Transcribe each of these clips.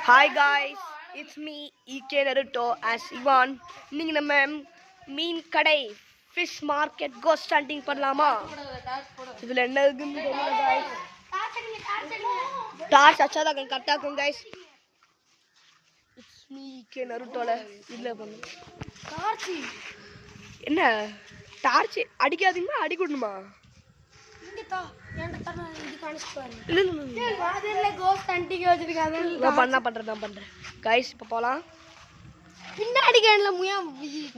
Hi guys, it's me EK Naruto as Ivan. இன்னைக்கு நம்ம மீன் கடை ஃபிஷ் மார்க்கெட் கோஸ்ட் ஹண்டிங் பண்ணலாமா? இதுல என்ன இருக்குன்னு தெரியல guys. டார்ச் அச்சாதான் கரெக்டா இருக்கும் guys. It's me EK Narutoல இல்ல பண்ணு. டார்ச் என்ன? டார்ச் அடிக்காதீங்களா அடிக்கணுமா? இங்கதா ஏன்டா தர இது காணிச்சு பாரு. இல்ல வாதல்ல கோஸ்ட் ஹண்டிங் வச்சிருக்காங்க. நான் பண்றேன். गाइस இப்ப போலாம். பின்னாடி கேன்ல முயா.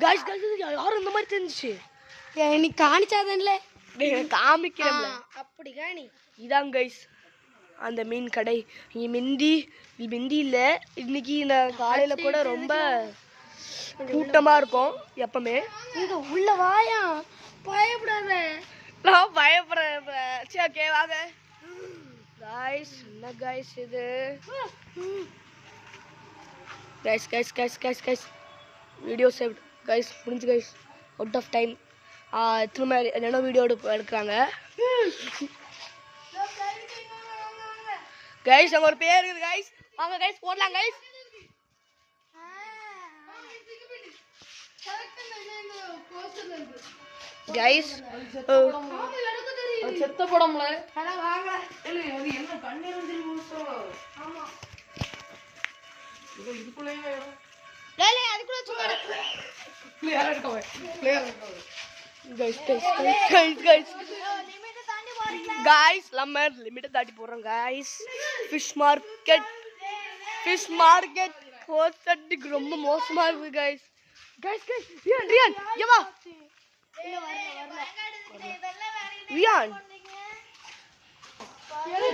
गाइस யார் இந்த மாதிரி தெரிஞ்சிச்சு? நீ காணிச்சாதன்ல. நான் காமிக்கிறேன்ல. அப்படி காணி. இதான் गाइस அந்த மீன் கடை. இங்க மிந்தி இல்ல. இன்னைக்கு நான் காலையில கூட ரொம்ப கூட்டமா இருக்கும் எப்பமே. இங்க உள்ள வாயா. பயப்படாத. நான் பயப்படுறேன். சரி ஓகே வாங்க गाइस. என்ன गाइस இது? गाइस வீடியோ சேவ் गाइस முடிஞ்சு गाइस அவுட் ஆஃப் டைம். திரும்ப என்னோட வீடியோ எடுக்கிறாங்க गाइस. அங்க ஒரு பேர் இருக்குது गाइस. வாங்க गाइस போடலாம் गाइस. गाइस செத்த படம்ல அட வாங்க. இல்ல அது என்ன கண்ணே வந்து மூசோ. ஆமா இதுக்குள்ளே லே அதுக்குள்ள சும்மா பிளேயர் இருக்கவே गाइस லிமிட் தாண்டி போறீங்க गाइस. நம்ம லிமிட் தாண்டி போறோம் गाइस. ஃபிஷ் மார்க்கெட் கோஸ்ட் ரொம்ப மோசமா இருக்கு गाइस. ரியான் யவா இல்ல வரல ரியான்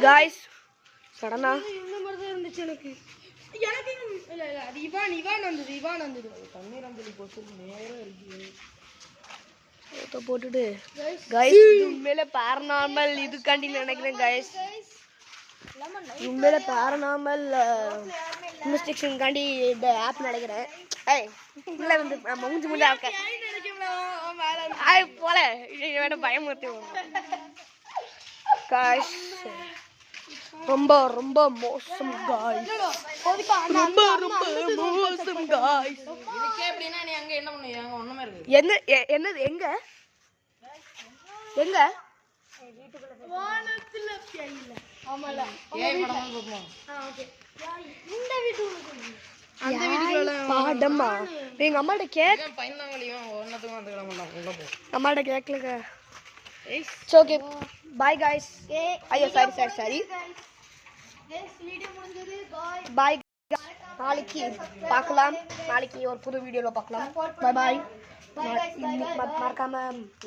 गाइस சடனா இந்த மாதிரி தான் இருந்துச்சு எனக்கு இல்ல அது இவான் வந்தது தண்ணீர் அந்தலி போட்டு நேரா இருக்கு போட்டோ போட்டுட்டு गाइस இது உண்மையிலே பாரநார்மல் இது கண்டி நினைக்கிறேன் गाइस. உண்மையிலே பாரநார்மல் இன்வெஸ்டிகேஷன் காண்டி இந்த ஆப் நினைக்கிறேன். ஏய் இல்ல வந்து மூஞ்சி மூஞ்சி ஆக்க போல வேணா பயமுறுத்தி गाइस. ரொம்ப மோசம் गाइस. ரொம்ப மோசம் गाइस. இதுக்கே அப்படினா நீ அங்க என்ன பண்ணுவீங்க? ஒண்ணுமே இருக்கு. என்னது எங்க வீட்டுக்குள்ள வானத்துல இல்ல. ஆமால ஏய் படம் போறோம். ஓகே இந்த வீட்டுக்குள்ள அந்த வீட்டுக்குள்ள பாடமா எங்க அம்மாட்ட கேக் பையன்தாங்களையும் ஒண்ணத்துக்கு வந்துட மாட்டாங்க. உள்ள போ அம்மாட்ட கேக்கலங்க. It's okay bye guys. ஐயோ சாரி गाइस வீடியோ முடிஞ்சது. பை நாளைக்கு பார்க்கலாம். நாளைக்கு ஒரு புது வீடியோல பார்க்கலாம். பை மறக்காம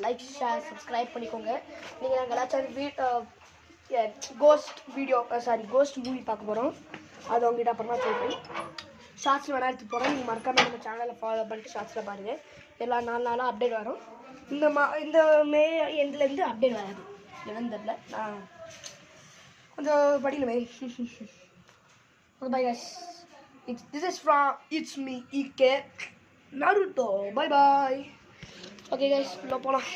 லைக் ஷேர் சப்ஸ்கிரைப் பண்ணிக்கோங்க. நீங்க நாங்க எல்லாரும் கோஸ்ட் மூவி பார்க்க போறோம். அது உங்ககிட்ட அப்புறமா சொல்றேன். ஷார்ட்ஸ்ல வேணா எடுத்து போறோம். நீங்க மறக்காம நம்ம சேனலை ஃபாலோ பண்ணிட்டு ஷார்ட்ஸ்ல பாருங்க. எல்லா நாலு அப்டேட் வரும். இந்த மே எண்ட்ல இருந்து அப்டேட் வராது. என்னன்னு தெரியல. நான் கொஞ்சம் படிக்கணுமே. Bye guys. This is from it's me EK Naruto. Bye. Okay guys, போலாம்.